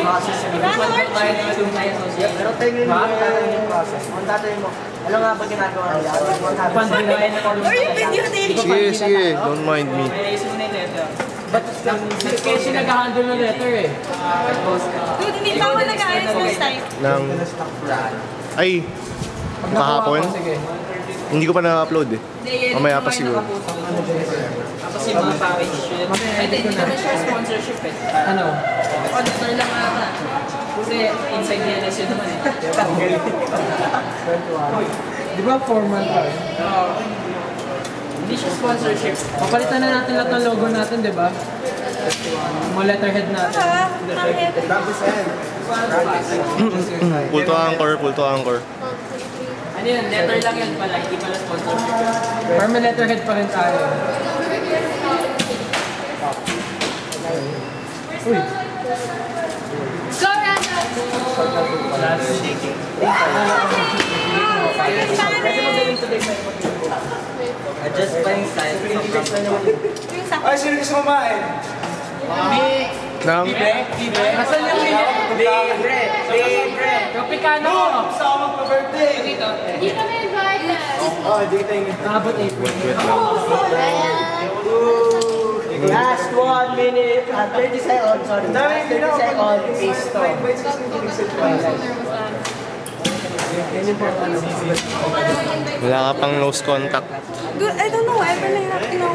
process. Pero tingin mo yung process. Kung tatanungin mo, ano nga ba ginagawa nila? Or yung videotape. Sige, don't mind me. But kasi nag-handle ng letter eh. Dude, hindi pa ako nag-ayos ng time. Ay, kahapon? Sige. Hindi ko pa na-upload eh. Mamaya pa siguro. Tapos yung mga package yun. Ay, hindi naman siya sponsorship eh. Ano? Auditor lang ata. Kasi inside DNS yun naman eh. Di ba formal pa eh? Hindi siya sponsorship. Papalitan na natin lahat ng logo natin, di ba? Mga letterhead natin. Bakit? Pull to anchor, pull to anchor. Ano yun? Letter lang yun pala. Hindi pala sponsorship. Pero may letterhead pa rin tayo. Uy! Go, Rana! Adjust pa yung style. Ay, sino gusto kumain? Nang? Nasaan yung Libre! Libre! Tropicano ko! Gusto ako magpa-birthday! Hindi ka na-invited. Oh, hindi kita yung Nakabot April. last 1 minute, 30 seconds, sorry. 30 seconds, pace to. Wala ka pang nose contact. Dude, I don't know why, pero nahihirapan ako.